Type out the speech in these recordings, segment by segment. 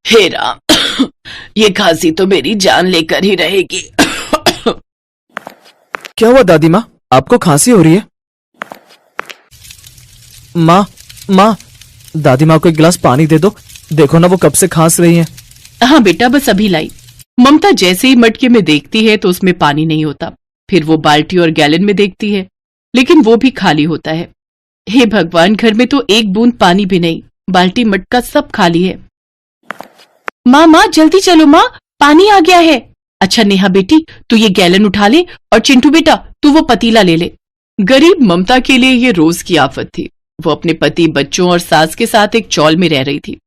हे राम, ये खांसी तो मेरी जान लेकर ही रहेगी। क्या हुआ दादी माँ, आपको खांसी हो रही है? माँ, दादी माँ को एक गिलास पानी दे दो, देखो ना वो कब से खांस रही हैं। हाँ बेटा, बस अभी लाई। ममता जैसे ही मटके में देखती है तो उसमें पानी नहीं होता। फिर वो बाल्टी और गैलन में देखती है, लेकिन वो भी खाली होता है। हे भगवान, घर में तो एक बूंद पानी भी नहीं, बाल्टी मटका सब खाली है। माँ जल्दी चलो माँ, पानी आ गया है। अच्छा नेहा बेटी, तू ये गैलन उठा ले, और चिंटू बेटा तू वो पतीला ले ले। गरीब ममता के लिए ये रोज की आफत थी। वो अपने पति, बच्चों और सास के साथ एक चौल में रह रही थी,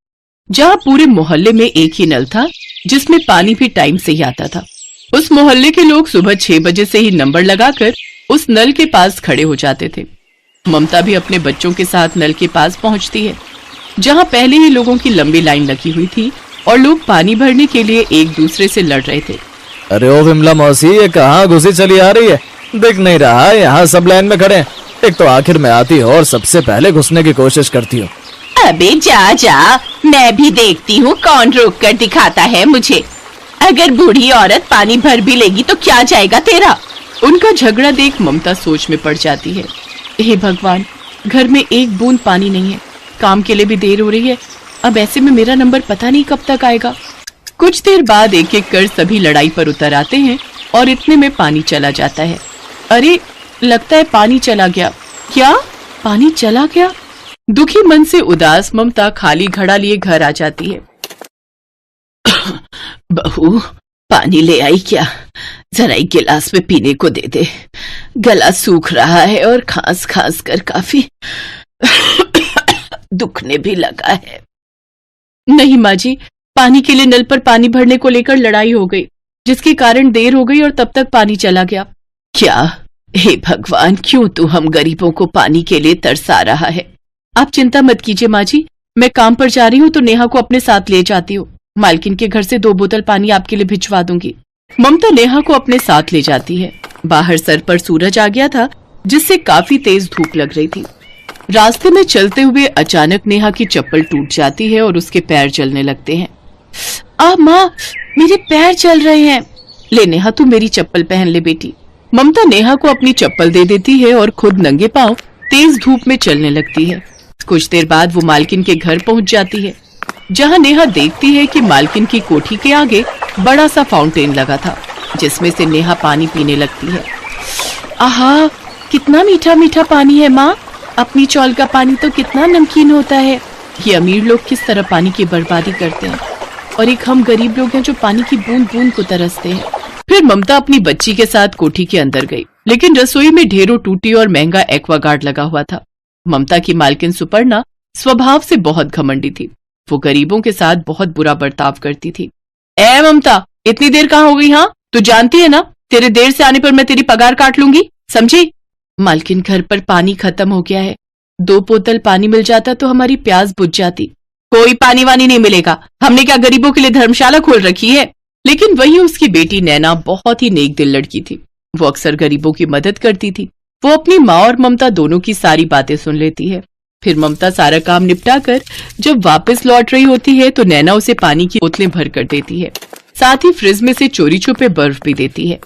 जहाँ पूरे मोहल्ले में एक ही नल था जिसमें पानी भी टाइम से ही आता था। उस मोहल्ले के लोग सुबह 6 बजे से ही नंबर लगाकर उस नल के पास खड़े हो जाते थे। ममता भी अपने बच्चों के साथ नल के पास पहुंचती है, जहां पहले ही लोगों की लंबी लाइन लगी हुई थी और लोग पानी भरने के लिए एक दूसरे से लड़ रहे थे। अरे ओ विमला मौसी, ये कहाँ घुसी चली आ रही है? दिख नहीं रहा, यहाँ सब लाइन में खड़े हैं। एक तो आखिर में आती हो और सबसे पहले घुसने की कोशिश करती हो। अबे जा, मैं भी देखती हूँ कौन रोक कर दिखाता है मुझे। अगर बूढ़ी औरत पानी भर भी लेगी तो क्या जाएगा तेरा। उनका झगड़ा देख ममता सोच में पड़ जाती है। हे भगवान, घर में एक बूंद पानी नहीं है, काम के लिए भी देर हो रही है। अब ऐसे में मेरा नंबर पता नहीं कब तक आएगा। कुछ देर बाद एक एक कर सभी लड़ाई पर उतर आते हैं और इतने में पानी चला जाता है। अरे लगता है पानी चला गया। क्या पानी चला गया? दुखी मन से उदास ममता खाली घड़ा लिए घर आ जाती है। बहू, पानी ले आई क्या? जरा एक गिलास में पीने को दे दे, गला सूख रहा है और खांस खांस कर काफी दुखने भी लगा है। नहीं माँ जी, पानी के लिए नल पर पानी भरने को लेकर लड़ाई हो गई, जिसके कारण देर हो गई और तब तक पानी चला गया। क्या? हे भगवान, क्यों तू हम गरीबों को पानी के लिए तरसा रहा है? आप चिंता मत कीजिए माँ जी, मैं काम पर जा रही हूँ तो नेहा को अपने साथ ले जाती हूँ। मालकिन के घर से 2 बोतल पानी आपके लिए भिजवा दूंगी। ममता नेहा को अपने साथ ले जाती है। बाहर सर पर सूरज आ गया था, जिससे काफी तेज धूप लग रही थी। रास्ते में चलते हुए अचानक नेहा की चप्पल टूट जाती है और उसके पैर जलने लगते हैं। माँ, मेरे पैर जल रहे हैं। ले नेहा, तू मेरी चप्पल पहन ले बेटी। ममता नेहा को अपनी चप्पल दे देती है और खुद नंगे पांव तेज धूप में चलने लगती है। कुछ देर बाद वो मालकिन के घर पहुंच जाती है, जहां नेहा देखती है कि मालकिन की कोठी के आगे बड़ा सा फाउंटेन लगा था, जिसमें से नेहा पानी पीने लगती है। आहा, कितना मीठा मीठा पानी है माँ। अपनी चौल का पानी तो कितना नमकीन होता है। ये अमीर लोग किस तरह पानी की बर्बादी करते हैं, और एक हम गरीब लोग हैं जो पानी की बूंद बूंद को तरसते हैं। फिर ममता अपनी बच्ची के साथ कोठी के अंदर गई, लेकिन रसोई में ढेरों टूटी और महंगा एक्वागार्ड लगा हुआ था। ममता की मालकिन सुपर्णा स्वभाव से बहुत घमंडी थी। वो गरीबों के साथ बहुत बुरा बर्ताव करती थी। ए ममता, इतनी देर कहाँ हो गई? हाँ, तू जानती है ना, तेरे देर से आने पर मैं तेरी पगार काट लूंगी, समझी? मालकिन, घर पर पानी खत्म हो गया है। 2 बोतल पानी मिल जाता तो हमारी प्यास बुझ जाती। कोई पानी वानी नहीं मिलेगा, हमने क्या गरीबों के लिए धर्मशाला खोल रखी है? लेकिन वही उसकी बेटी नैना बहुत ही नेक दिल लड़की थी। वो अक्सर गरीबों की मदद करती थी। वो अपनी माँ और ममता दोनों की सारी बातें सुन लेती है। फिर ममता सारा काम निपटा कर जब वापस लौट रही होती है तो नैना उसे पानी की बोतलें भर कर देती है। साथ ही फ्रिज में से चोरी छुपे बर्फ भी देती है।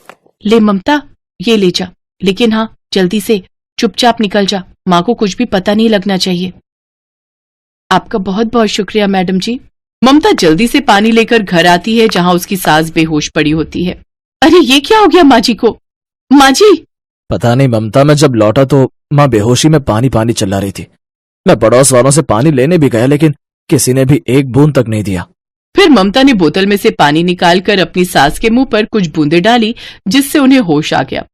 ले ममता, ये ले जा, लेकिन हाँ, जल्दी से चुपचाप निकल जा, माँ को कुछ भी पता नहीं लगना चाहिए। आपका बहुत बहुत शुक्रिया मैडम जी। ममता जल्दी से पानी लेकर घर आती है, जहाँ उसकी सास बेहोश पड़ी होती है। अरे ये क्या हो गया माँ जी को? माँ जी, पता नहीं ममता, मैं जब लौटा तो माँ बेहोशी में पानी पानी चिल्ला रही थी। मैं पड़ोस वालों से पानी लेने भी गया, लेकिन किसी ने भी एक बूंद तक नहीं दिया। फिर ममता ने बोतल में से पानी निकालकर अपनी सास के मुंह पर कुछ बूंदें डाली, जिससे उन्हें होश आ गया।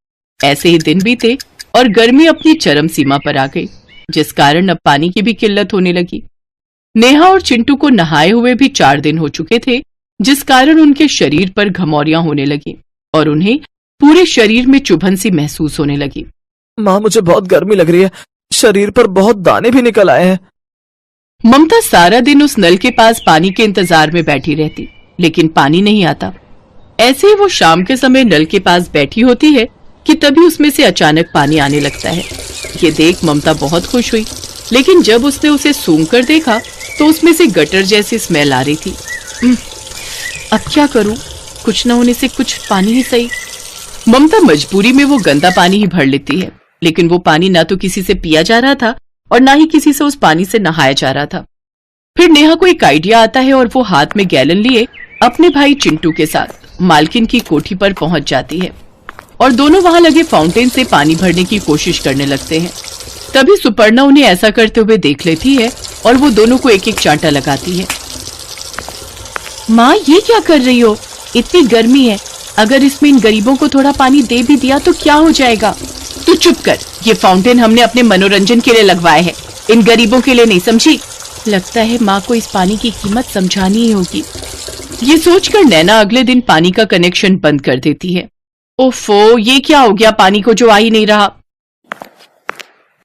ऐसे ही दिन बीते और गर्मी अपनी चरम सीमा पर आ गई, जिस कारण अब पानी की भी किल्लत होने लगी। नेहा और चिंटू को नहाए हुए भी 4 दिन हो चुके थे, जिस कारण उनके शरीर पर घमौरियां होने लगी और उन्हें पूरे शरीर में चुभन सी महसूस होने लगी। माँ, मुझे बहुत गर्मी लग रही है, शरीर पर बहुत दाने भी निकल आए हैं। ममता सारा दिन उस नल के पास पानी के इंतजार में बैठी रहती, लेकिन पानी नहीं आता। ऐसे ही वो शाम के समय नल के पास बैठी होती है कि तभी उसमें से अचानक पानी आने लगता है। ये देख ममता बहुत खुश हुई, लेकिन जब उसने उसे सूंघ कर देखा तो उसमें से गटर जैसी स्मेल आ रही थी। अब क्या करूं? कुछ न होने से कुछ पानी ही सही। ममता मजबूरी में वो गंदा पानी ही भर लेती है, लेकिन वो पानी ना तो किसी से पिया जा रहा था और ना ही किसी से उस पानी से नहाया जा रहा था। फिर नेहा को एक आइडिया आता है और वो हाथ में गैलन लिए अपने भाई चिंटू के साथ मालकिन की कोठी पर पहुंच जाती है और दोनों वहां लगे फाउंटेन से पानी भरने की कोशिश करने लगते हैं। तभी सुपर्णा उन्हें ऐसा करते हुए देख लेती है और वो दोनों को एक एक चांटा लगाती है। माँ, ये क्या कर रही हो? इतनी गर्मी है, अगर इसमें इन गरीबों को थोड़ा पानी दे भी दिया तो क्या हो जाएगा? तू चुप कर, ये फाउंटेन हमने अपने मनोरंजन के लिए लगवाए है, इन गरीबों के लिए नहीं, समझी? लगता है माँ को इस पानी की कीमत समझानी ही होगी। ये सोचकर नैना अगले दिन पानी का कनेक्शन बंद कर देती है। ओफो, ये क्या हो गया पानी को जो आ ही नहीं रहा?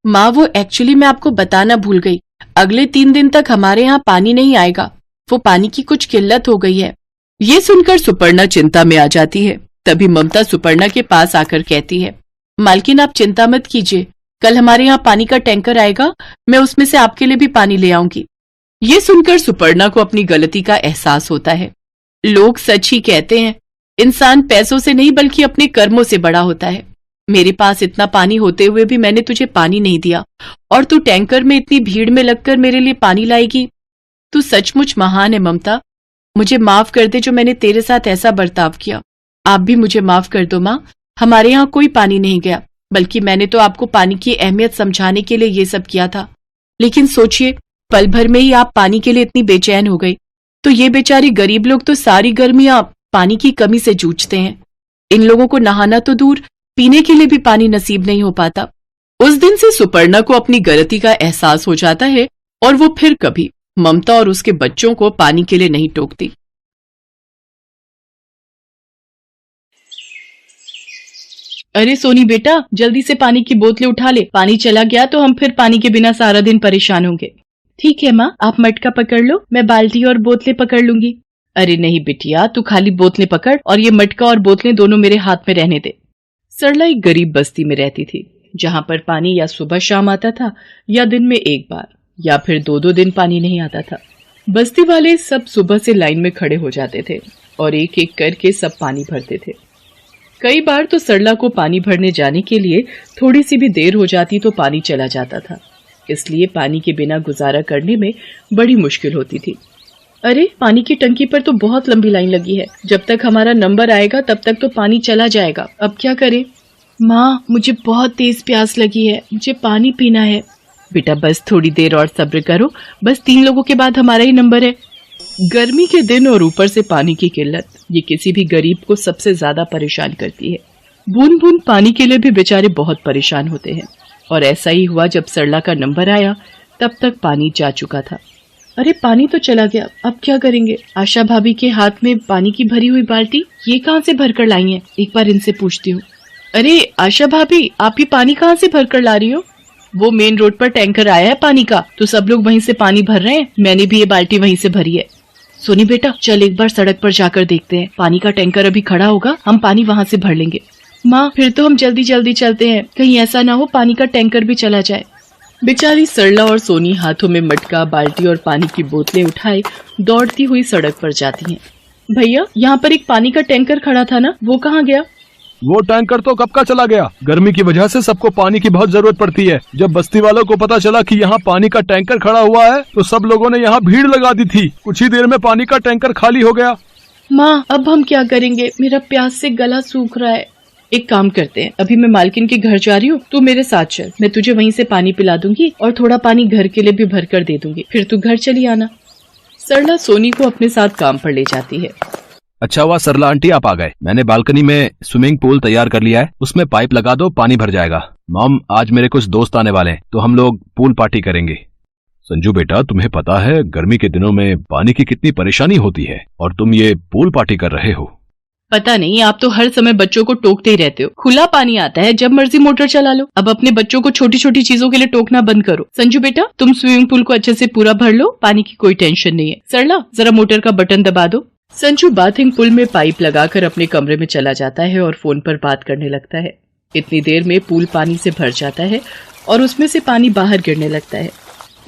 माँ, वो एक्चुअली मैं आपको बताना भूल गई, अगले 3 दिन तक हमारे यहाँ पानी नहीं आएगा, वो पानी की कुछ किल्लत हो गई है। ये सुनकर सुपर्णा चिंता में आ जाती है। तभी ममता सुपर्णा के पास आकर कहती है, मालकिन आप चिंता मत कीजिए, कल हमारे यहाँ पानी का टैंकर आएगा, मैं उसमें से आपके लिए भी पानी ले आऊंगी। ये सुनकर सुपर्णा को अपनी गलती का एहसास होता है। लोग सच ही कहते हैं, इंसान पैसों से नहीं बल्कि अपने कर्मों से बड़ा होता है। मेरे पास इतना पानी होते हुए भी मैंने तुझे पानी नहीं दिया और तू टैंकर में इतनी भीड़ में लगकर मेरे लिए पानी लाएगी। तू सचमुच महान है ममता, मुझे माफ कर दे जो मैंने तेरे साथ ऐसा बर्ताव किया। आप भी मुझे माफ कर दो माँ, हमारे यहाँ कोई पानी नहीं गया, बल्कि मैंने तो आपको पानी की अहमियत समझाने के लिए ये सब किया था। लेकिन सोचिए, पल भर में ही आप पानी के लिए इतनी बेचैन हो गई, तो ये बेचारे गरीब लोग तो सारी गर्मियां पानी की कमी से जूझते हैं। इन लोगों को नहाना तो दूर, पीने के लिए भी पानी नसीब नहीं हो पाता। उस दिन से सुपर्णा को अपनी गलती का एहसास हो जाता है और वो फिर कभी ममता और उसके बच्चों को पानी के लिए नहीं टोकती। अरे सोनी बेटा, जल्दी से पानी की बोतलें उठा ले, पानी चला गया तो हम फिर पानी के बिना सारा दिन परेशान होंगे। ठीक है माँ, आप मटका पकड़ लो, मैं बाल्टी और बोतलें पकड़ लूंगी। अरे नहीं बिटिया, तू खाली बोतलें पकड़ और ये मटका और बोतलें दोनों मेरे हाथ में रहने दे। सरला एक गरीब बस्ती में रहती थी, जहाँ पर पानी या सुबह शाम आता था या दिन में एक बार या फिर 2-2 दिन पानी नहीं आता था। बस्ती वाले सब सुबह से लाइन में खड़े हो जाते थे और एक एक करके सब पानी भरते थे। कई बार तो सरला को पानी भरने जाने के लिए थोड़ी सी भी देर हो जाती तो पानी चला जाता था, इसलिए पानी के बिना गुजारा करने में बड़ी मुश्किल होती थी। अरे, पानी की टंकी पर तो बहुत लंबी लाइन लगी है, जब तक हमारा नंबर आएगा तब तक तो पानी चला जाएगा, अब क्या करें? माँ, मुझे बहुत तेज प्यास लगी है, मुझे पानी पीना है। बेटा बस थोड़ी देर और सब्र करो, बस 3 लोगों के बाद हमारा ही नंबर है। गर्मी के दिन और ऊपर से पानी की किल्लत, ये किसी भी गरीब को सबसे ज्यादा परेशान करती है। बूंद बूंद पानी के लिए भी बेचारे बहुत परेशान होते हैं। और ऐसा ही हुआ, जब सरला का नंबर आया तब तक पानी जा चुका था। अरे, पानी तो चला गया, अब क्या करेंगे? आशा भाभी के हाथ में पानी की भरी हुई बाल्टी, ये कहाँ से भरकर लाई हैं? एक बार इनसे पूछती हूँ। अरे आशा भाभी, आप ये पानी कहाँ से भरकर ला रही हो? वो मेन रोड पर टैंकर आया है पानी का, तो सब लोग वहीं से पानी भर रहे हैं, मैंने भी ये बाल्टी वहीं से भरी है। सोनी बेटा, चल एक बार सड़क पर जाकर देखते हैं, पानी का टैंकर अभी खड़ा होगा, हम पानी वहाँ से भर लेंगे। माँ, फिर तो हम जल्दी जल्दी चलते हैं, कहीं ऐसा ना हो पानी का टैंकर भी चला जाए। बेचारी सरला और सोनी हाथों में मटका, बाल्टी और पानी की बोतलें उठाए दौड़ती हुई सड़क पर जाती हैं। भैया, यहाँ पर एक पानी का टैंकर खड़ा था ना, वो कहाँ गया? वो टैंकर तो कब का चला गया। गर्मी की वजह से सबको पानी की बहुत जरूरत पड़ती है। जब बस्ती वालों को पता चला कि यहाँ पानी का टैंकर खड़ा हुआ है तो सब लोगों ने यहाँ भीड़ लगा दी थी। कुछ ही देर में पानी का टैंकर खाली हो गया। माँ, अब हम क्या करेंगे? मेरा प्यास से गला सूख रहा है। एक काम करते हैं, अभी मैं मालकिन के घर जा रही हूँ, तू मेरे साथ चल, मैं तुझे वहीं से पानी पिला दूंगी और थोड़ा पानी घर के लिए भी भर कर दे दूंगी, फिर तू घर चली आना। सरला सोनी को अपने साथ काम पर ले जाती है। अच्छा हुआ सरला आंटी आप आ गए, मैंने बालकनी में स्विमिंग पूल तैयार कर लिया है, उसमें पाइप लगा दो, पानी भर जाएगा। मॉम, आज मेरे कुछ दोस्त आने वाले हैं तो हम लोग पूल पार्टी करेंगे। संजू बेटा, तुम्हें पता है गर्मी के दिनों में पानी की कितनी परेशानी होती है और तुम ये पूल पार्टी कर रहे हो। पता नहीं, आप तो हर समय बच्चों को टोकते ही रहते हो। खुला पानी आता है, जब मर्जी मोटर चला लो। अब अपने बच्चों को छोटी छोटी चीजों के लिए टोकना बंद करो। संजू बेटा, तुम स्विमिंग पूल को अच्छे से पूरा भर लो, पानी की कोई टेंशन नहीं है। सरला, जरा मोटर का बटन दबा दो। संजू बाथिंग पूल में पाइप लगाकर अपने कमरे में चला जाता है और फोन पर बात करने लगता है। इतनी देर में पूल पानी से भर जाता है और उसमें से पानी बाहर गिरने लगता है।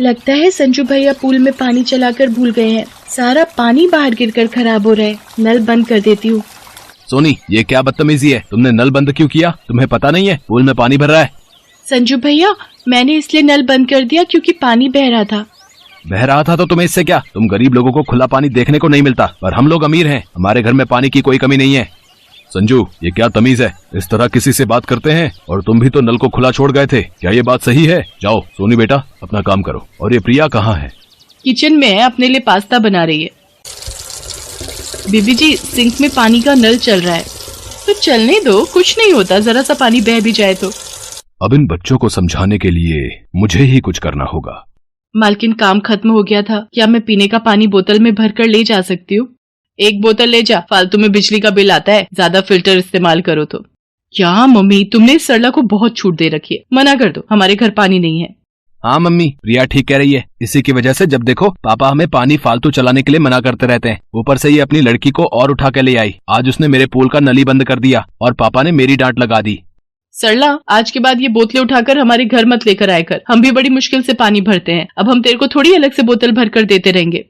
लगता है संजू भैया पूल में पानी चलाकर भूल गए हैं। सारा पानी बाहर गिरकर खराब हो रहा है, नल बंद कर देती हूँ। सोनी, ये क्या बदतमीजी है? तुमने नल बंद क्यों किया? तुम्हें पता नहीं है पूल में पानी भर रहा है? संजू भैया, मैंने इसलिए नल बंद कर दिया क्योंकि पानी बह रहा था। बह रहा था तो तुम्हें इससे क्या? तुम गरीब लोगों को खुला पानी देखने को नहीं मिलता, और हम लोग अमीर हैं, हमारे घर में पानी की कोई कमी नहीं है। संजू, ये क्या तमीज है? इस तरह किसी से बात करते हैं? और तुम भी तो नल को खुला छोड़ गए थे, क्या ये बात सही है? जाओ सोनी बेटा, अपना काम करो। और ये प्रिया कहाँ है? किचन में है, अपने लिए पास्ता बना रही है। बीबी जी, सिंक में पानी का नल चल रहा है, तो चलने दो, कुछ नहीं होता, जरा सा पानी बह भी जाए तो। अब इन बच्चों को समझाने के लिए मुझे ही कुछ करना होगा। मालकिन, काम खत्म हो गया था, क्या मैं पीने का पानी बोतल में भरकर ले जा सकती हूँ? एक बोतल ले जा, फालतू में बिजली का बिल आता है, ज्यादा फिल्टर इस्तेमाल करो तो। क्या मम्मी, तुमने इस सरला को बहुत छूट दे रखी है, मना कर दो, हमारे घर पानी नहीं है। हाँ मम्मी, प्रिया ठीक कह रही है। इसी की वजह से जब देखो पापा हमें पानी फालतू चलाने के लिए मना करते रहते हैं। ऊपर से ये अपनी लड़की को और उठा के ले आई। आज उसने मेरे पूल का नली बंद कर दिया और पापा ने मेरी डांट लगा दी। सरला, आज के बाद ये बोतलें उठाकर हमारे घर मत लेकर आए कर, हम भी बड़ी मुश्किल से पानी भरते हैं, अब हम तेरे को थोड़ी अलग से बोतल भर कर देते रहेंगे।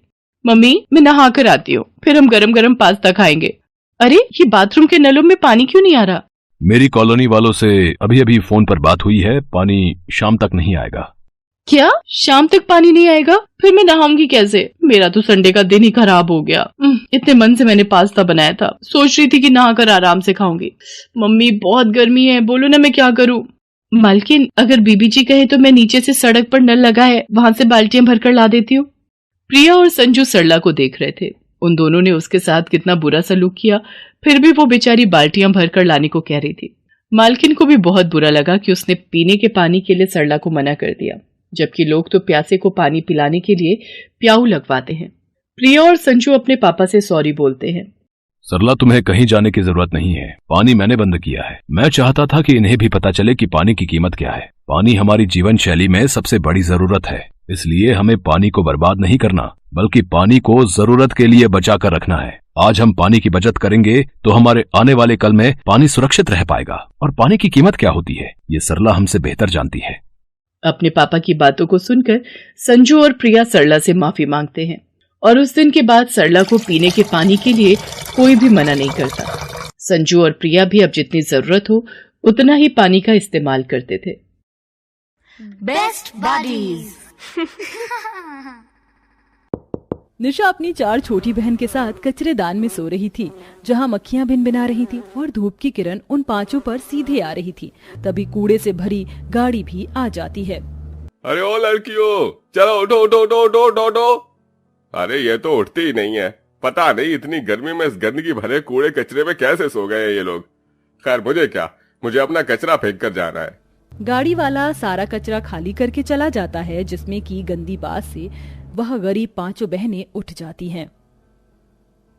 मम्मी, मैं नहा कर आती हूँ, फिर हम गरम गरम पास्ता खाएंगे। अरे, ये बाथरूम के नलों में पानी क्यों नहीं आ रहा? मेरी कॉलोनी वालों से अभी अभी फोन पर बात हुई है, पानी शाम तक नहीं आएगा। क्या, शाम तक पानी नहीं आएगा? फिर मैं नहाऊंगी कैसे? मेरा तो संडे का दिन ही खराब हो गया। इतने मन से मैंने पास्ता बनाया था, सोच रही थी कि नहाकर आराम से खाऊंगी। मम्मी, बहुत गर्मी है, बोलो ना मैं क्या करूं? मालकिन, अगर बीबी जी कहे तो मैं नीचे से सड़क पर नल लगा है, वहां से बाल्टियां भरकर ला देती हूँ। प्रिया और संजू सरला को देख रहे थे। उन दोनों ने उसके साथ कितना बुरा सलूक किया, फिर भी वो बेचारी बाल्टियां भरकर लाने को कह रही थी। मालकिन को भी बहुत बुरा लगा कि उसने पीने के पानी के लिए सरला को मना कर दिया, जबकि लोग तो प्यासे को पानी पिलाने के लिए प्याऊ लगवाते हैं। प्रिया और संजू अपने पापा से सॉरी बोलते हैं। सरला, तुम्हें कहीं जाने की जरूरत नहीं है, पानी मैंने बंद किया है। मैं चाहता था कि इन्हें भी पता चले कि पानी की कीमत क्या है। पानी हमारी जीवन शैली में सबसे बड़ी जरूरत है, इसलिए हमें पानी को बर्बाद नहीं करना, बल्कि पानी को जरूरत के लिए बचा कर रखना है। आज हम पानी की बचत करेंगे तो हमारे आने वाले कल में पानी सुरक्षित रह पाएगा। और पानी की कीमत क्या होती है, ये सरला हमसे बेहतर जानती है। अपने पापा की बातों को सुनकर संजू और प्रिया सरला से माफी मांगते हैं, और उस दिन के बाद सरला को पीने के पानी के लिए कोई भी मना नहीं करता। संजू और प्रिया भी अब जितनी जरूरत हो उतना ही पानी का इस्तेमाल करते थे। Best buddies. निशा अपनी 4 छोटी बहन के साथ कचरेदान में सो रही थी, जहां मक्खियां भिनभिना रही थी और धूप की किरण उन 5 पर सीधे आ रही थी। तभी कूड़े से भरी गाड़ी भी आ जाती है। अरे ओ लड़कियों, चलो उठो उठो उठो उठो उठो उठो। अरे ये तो उठती ही नहीं है, पता नहीं इतनी गर्मी में इस गंदगी भरे कूड़े कचरे में कैसे सो गए हैं ये लोग। खैर मुझे क्या, मुझे अपना कचरा फेंक कर जाना है। गाड़ी वाला सारा कचरा खाली करके चला जाता है, जिसमें की गंदी बात से वह गरीब 5 बहनें उठ जाती हैं।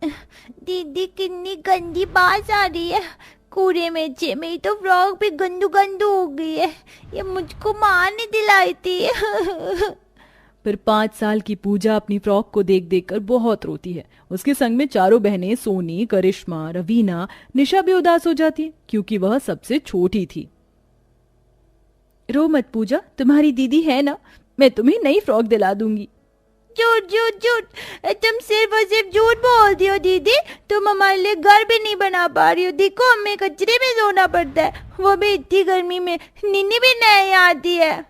दीदी, कितनी गंदी बात आ रही है, कूड़े में चे मेरी तो फ्रॉक भी गंदू गंदू हो गई है, ये मुझको माँ ने दिलाई थी। फिर 5 साल की पूजा अपनी फ्रॉक को देख देख कर बहुत रोती है। उसके संग में 4 बहनें सोनी, करिश्मा, रवीना, निशा भी उदास हो जाती है, क्योंकि वह सबसे छोटी थी। रो मत पूजा, तुम्हारी दीदी है ना, मैं तुम्हें नई फ्रॉक दिला दूंगी। झूठ झूठ झूठ, तुम सिर्फ और सिर्फ झूठ बोलती हो दीदी, तुम हमारे लिए घर भी नहीं बना पा रही हो। देखो हमें कचरे में सोना पड़ता है, वो भी इतनी गर्मी में, नींद भी नहीं आती है।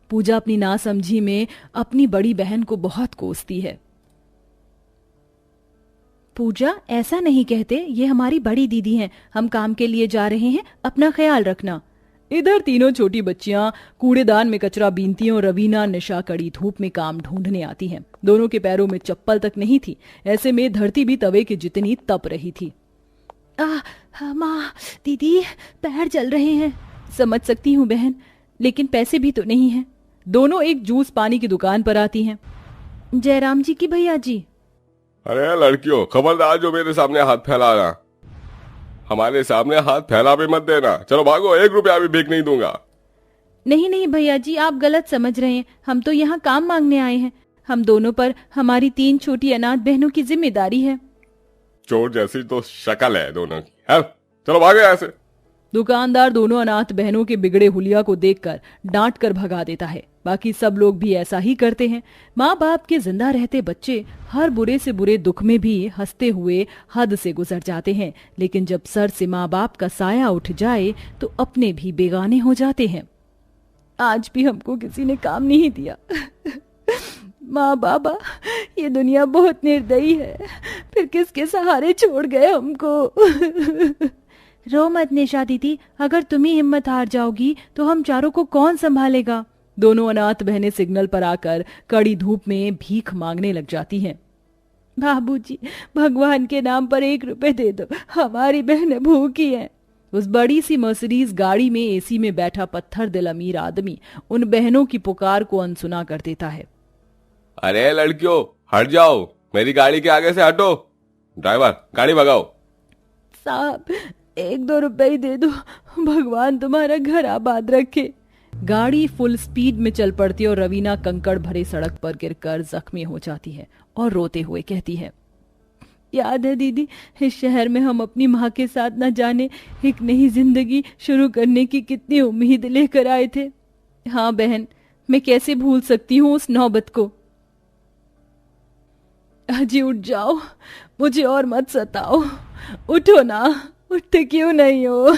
पूजा अपनी नासमझी में अपनी बड़ी बहन को बहुत कोसती है। पूजा, ऐसा नहीं कहते, ये हमारी बड़ी दीदी हैं, हम काम के लिए जा रहे हैं, अपना ख्याल रखना। इधर तीनों छोटी बच्चियां कूड़ेदान में कचरा बीनती हैं और रवीना, निशा कड़ी धूप में काम ढूंढने आती हैं। दोनों के पैरों में चप्पल तक नहीं थी, ऐसे में धरती भी तवे के जितनी तप रही थी। माँ, दीदी, पैर जल रहे हैं। समझ सकती हूँ बहन, लेकिन पैसे भी तो नहीं हैं। दोनों एक जूस पानी की दुकान पर आती हैं। जयराम जी की भैया जी। अरे लड़कियों, खबरदार जो मेरे सामने हाथ फैलाना, हमारे सामने हाथ फैला भी मत देना। चलो भागो, 1 रुपया भी भीख नहीं दूंगा। नहीं नहीं भैया जी, आप गलत समझ रहे हैं, हम तो यहाँ काम मांगने आए हैं। हम दोनों पर हमारी 3 छोटी अनाथ बहनों की जिम्मेदारी है। चोर जैसी तो शक्ल है दोनों की। चलो भागो यहाँ से। दुकानदार दोनों अनाथ बहनों के बिगड़े हुलिया को देखकर डांट कर भगा देता है। बाकी सब लोग भी ऐसा ही करते हैं। माँ बाप के जिंदा रहते बच्चे हर बुरे से बुरे दुख में भी हंसते हुए हद से गुजर जाते हैं, लेकिन जब सर से माँ बाप का साया उठ जाए तो अपने भी बेगाने हो जाते हैं। आज भी हमको किसी ने काम नहीं दिया। माँ बाबा, ये दुनिया बहुत निर्दयी है, फिर किसके सहारे छोड़ गए हमको। रो मत निशा दीदी, अगर तुम ही हिम्मत हार जाओगी तो हम चारों को कौन संभालेगा। दोनों अनाथ बहनें सिग्नल पर आकर कड़ी धूप में भीख मांगने लग जाती हैं। बाबूजी, भगवान के नाम पर 1 रुपए दे दो, हमारी बहनें भूखी हैं। उस बड़ी सी मर्सिडीज गाड़ी में एसी में बैठा पत्थर दिल अमीर आदमी उन बहनों की पुकार को अनसुना कर देता है। अरे लड़कियों, हट जाओ, मेरी गाड़ी के आगे से हटो। ड्राइवर, गाड़ी भगाओ। साहब, 1-2 रुपए ही दे दो, भगवान तुम्हारा घर आबाद रखे। गाड़ी फुल स्पीड में चल पड़ती है और रवीना कंकड़ भरे सड़क पर गिरकर जख्मी हो जाती है और रोते हुए कहती है, याद है दीदी, इस शहर में हम अपनी माँ के साथ न जाने एक नई जिंदगी शुरू करने की कितनी उम्मीद लेकर आए थे। हाँ बहन, मैं कैसे भूल सकती हूँ उस नौबत को। अजी उठ जाओ, मुझे और मत सताओ, उठो ना, उठते क्यों नहीं हो।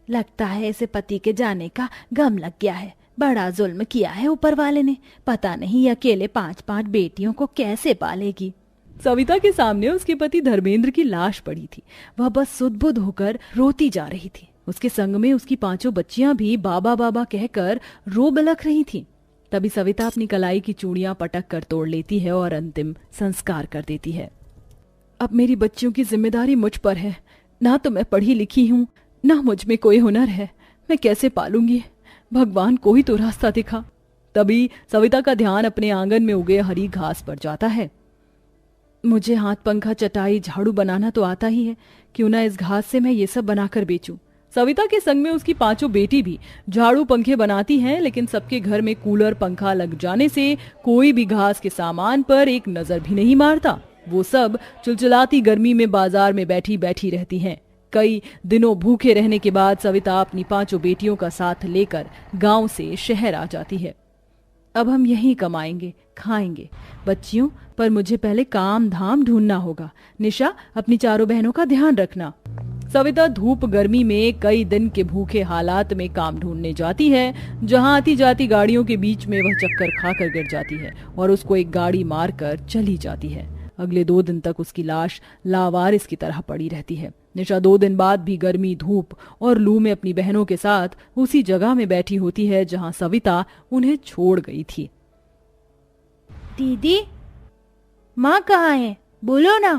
लगता है इसे पति के जाने का गम लग गया है। बड़ा जुल्म किया है ऊपर वाले ने, पता नहीं अकेले 5-5 बेटियों को कैसे पालेगी। सविता के सामने उसके पति धर्मेंद्र की लाश पड़ी थी। वह बस सुध-बुध होकर रोती जा रही थी। उसके संग में उसकी 5 बच्चियां भी बाबा बाबा कहकर रो बिलख रही थीं। तभी सविता अपनी कलाई की चूड़ियां पटक कर तोड़ लेती है और अंतिम संस्कार कर देती है। अब मेरी बच्चियों की जिम्मेदारी मुझ पर है। ना तो मैं पढ़ी लिखी हूँ, ना मुझ में कोई हुनर है, मैं कैसे पालूंगी। भगवान कोई तो रास्ता दिखा। तभी सविता का ध्यान अपने आंगन में उगे हरी घास पर जाता है। मुझे हाथ पंखा, चटाई, झाड़ू बनाना तो आता ही है, क्यों ना इस घास से मैं ये सब बनाकर बेचूं। सविता के संग में उसकी 5 बेटी भी झाड़ू पंखे बनाती हैं, लेकिन सबके घर में कूलर पंखा लग जाने से कोई भी घास के सामान पर एक नजर भी नहीं मारता। वो सब चिलचिलाती गर्मी में बाजार में बैठी बैठी रहती हैं। कई दिनों भूखे रहने के बाद सविता अपनी 5 बेटियों का साथ लेकर गांव से शहर आ जाती है। अब हम यहीं कमाएंगे, खाएंगे बच्चियों, पर मुझे पहले काम धाम ढूंढना होगा। निशा, अपनी 4 बहनों का ध्यान रखना। सविता धूप गर्मी में कई दिन के भूखे हालात में काम ढूंढने जाती है, जहां आती जाती गाड़ियों के बीच में वह चक्कर खाकर गिर जाती है और उसको एक गाड़ी मारकर चली जाती है। अगले 2 दिन तक उसकी लाश लावारिस की तरह पड़ी रहती है। निशा 2 दिन बाद भी गर्मी, धूप और लू में अपनी बहनों के साथ उसी जगह में बैठी होती है जहां सविता उन्हें छोड़ गई थी। दीदी, माँ कहाँ है? बोलो ना।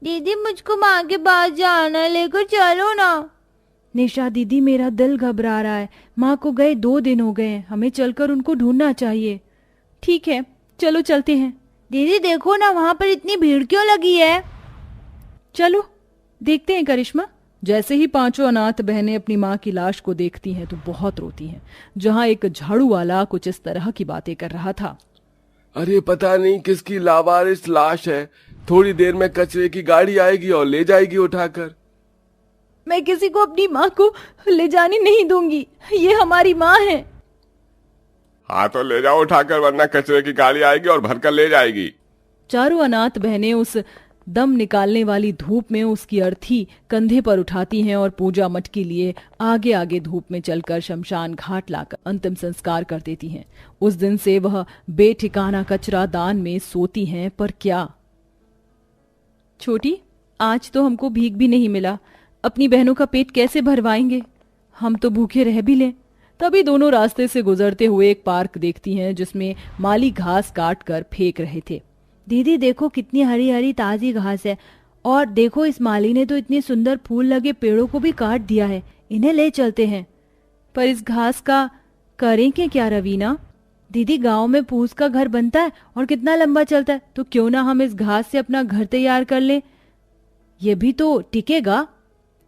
दीदी, मुझको माँ के पास जाना है, लेकर चलो ना। निशा दीदी, मेरा दिल घबरा रहा है। माँ को गए 2 दिन हो गए हैं, हमें चलकर उनको ढूंढना चाहिए। ठीक है, चलो चलते हैं। दीदी देखो ना, वहां पर इतनी भीड़ क्यों लगी है? चलो देखते हैं करिश्मा। जैसे ही 5 अनाथ बहनें अपनी माँ की लाश को देखती हैं तो बहुत रोती हैं। जहां एक झाड़ू वाला कुछ इस तरह की बातें कर रहा था। अरे पता नहीं किसकी लावारिस लाश है, थोड़ी देर में कचरे की गाड़ी आएगी और ले जाएगी उठाकर। मैं किसी को अपनी माँ को ले जाने नहीं दूंगी, ये हमारी माँ है। हाँ तो ले जाओ उठाकर, वरना कचरे की गाड़ी आएगी और भरकर ले जाएगी। 4 अनाथ बहनें उस दम निकालने वाली धूप में उसकी अर्थी कंधे पर उठाती हैं और पूजा मटकी लिए आगे आगे धूप में चलकर शमशान घाट लाकर अंतिम संस्कार कर देती हैं। उस दिन से वह बेठिकाना कचरा दान में सोती हैं। पर क्या छोटी, आज तो हमको भीख भी नहीं मिला, अपनी बहनों का पेट कैसे भरवाएंगे? हम तो भूखे रह भी लें। तभी दोनों रास्ते से गुजरते हुए एक पार्क देखती हैं जिसमें माली घास काट कर फेंक रहे थे। दीदी देखो, कितनी हरी हरी ताजी घास है, और देखो इस माली ने तो इतने सुंदर फूल लगे पेड़ों को भी काट दिया है, इन्हें ले चलते हैं। पर इस घास का करेंगे क्या रवीना? दीदी, गांव में फूस का घर बनता है और कितना लंबा चलता है, तो क्यों ना हम इस घास से अपना घर तैयार कर लें, ये भी तो टिकेगा।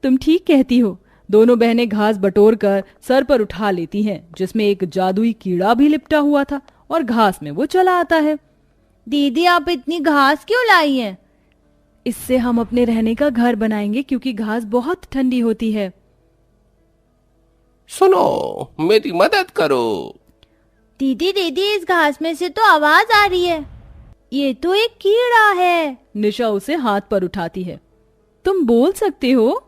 तुम ठीक कहती हो। दोनों बहनें घास बटोर कर सर पर उठा लेती हैं, जिसमें एक जादुई कीड़ा भी लिपटा हुआ था और घास में वो चला आता है। दीदी, आप इतनी घास क्यों लाई हैं? इससे हम अपने रहने का घर बनाएंगे, क्योंकि घास बहुत ठंडी होती है। सुनो, मेरी मदद करो। दीदी दीदी, इस घास में से तो आवाज आ रही है। ये तो एक कीड़ा है। निशा उसे हाथ पर उठाती है। तुम बोल सकते हो?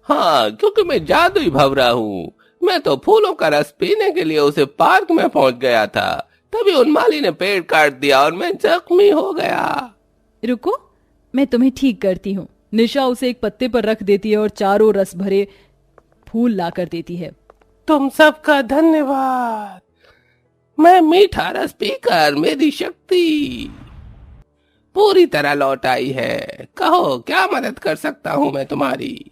हाँ, क्योंकि मैं जादुई भंवरा हूँ। मैं तो फूलों का रस पीने के लिए उसे पार्क में पहुँच गया था, तभी उन माली ने पेड़ काट दिया और मैं जख्मी हो गया। रुको, मैं तुम्हें ठीक करती हूँ। निशा उसे एक पत्ते पर रख देती है और चारों रस भरे फूल ला कर देती है। तुम सबका धन्यवाद। मैं मीठा रस पीकर मेरी शक्ति पूरी तरह लौट आई है। कहो, क्या मदद कर सकता हूँ मैं तुम्हारी?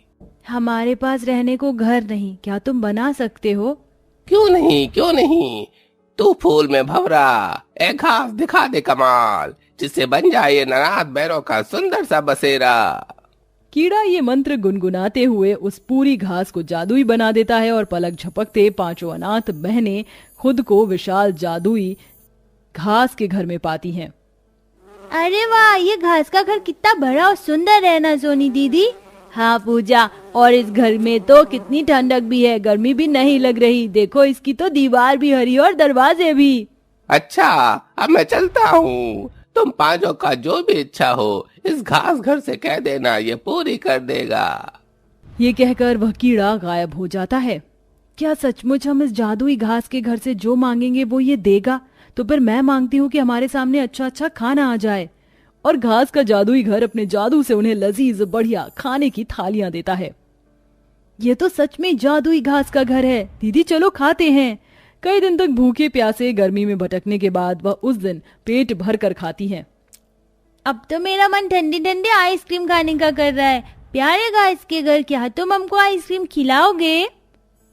हमारे पास रहने को घर नहीं, क्या तुम बना सकते हो? क्यों नहीं, क्यों नहीं। तू फूल में भंवरा, एक घास दिखा दे कमाल, जिससे बन जाए ये नानाथ बैरों का सुंदर सा बसेरा। कीड़ा ये मंत्र गुनगुनाते हुए उस पूरी घास को जादुई बना देता है और पलक झपकते पांचों अनाथ बहनें खुद को विशाल जादुई घास के घर में पाती हैं। अरे वाह, ये घास का घर कितना बड़ा और सुंदर है ना सोनी दीदी। हाँ पूजा, और इस घर में तो कितनी ठंडक भी है, गर्मी भी नहीं लग रही। देखो, इसकी तो दीवार भी हरी और दरवाजे भी। अच्छा, अब मैं चलता हूँ। तुम पांचों का जो भी इच्छा हो इस घास घर से कह देना, ये पूरी कर देगा। ये कहकर वह कीड़ा गायब हो जाता है। क्या सचमुच हम इस जादुई घास के घर से जो मांगेंगे वो ये देगा? तो फिर मैं मांगती हूँ कि हमारे सामने अच्छा अच्छा खाना आ जाए। और घास का जादुई घर अपने जादू से उन्हें लजीज बढ़िया खाने की थालियां देता है। ये तो सच में जादुई घास का घर है। दीदी चलो खाते हैं। कई दिन तक भूखे प्यासे गर्मी में भटकने के बाद वह उस दिन पेट भर कर खाती हैं। अब तो मेरा मन ठंडी ठंडी आइसक्रीम खाने का कर रहा है। प्यारे घास के घर, क्या तुम हमको आइसक्रीम खिलाओगे?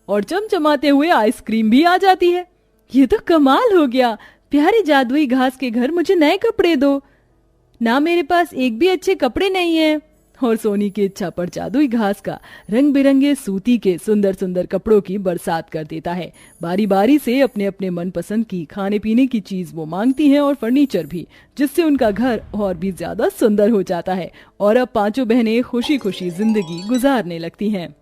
और चमचमाते हुए आइसक्रीम भी आ जाती है। ये तो कमाल हो गया। प्यारी जादुई घास के घर, मुझे नए कपड़े दो ना, मेरे पास एक भी अच्छे कपड़े नहीं है। और सोनी की इच्छा पर जादुई घास का रंग बिरंगे सूती के सुंदर सुंदर कपड़ों की बरसात कर देता है। बारी बारी से अपने अपने मनपसंद की खाने पीने की चीज वो मांगती हैं और फर्नीचर भी, जिससे उनका घर और भी ज्यादा सुंदर हो जाता है। और अब पांचों बहनें खुशी खुशी जिंदगी गुजारने लगती हैं।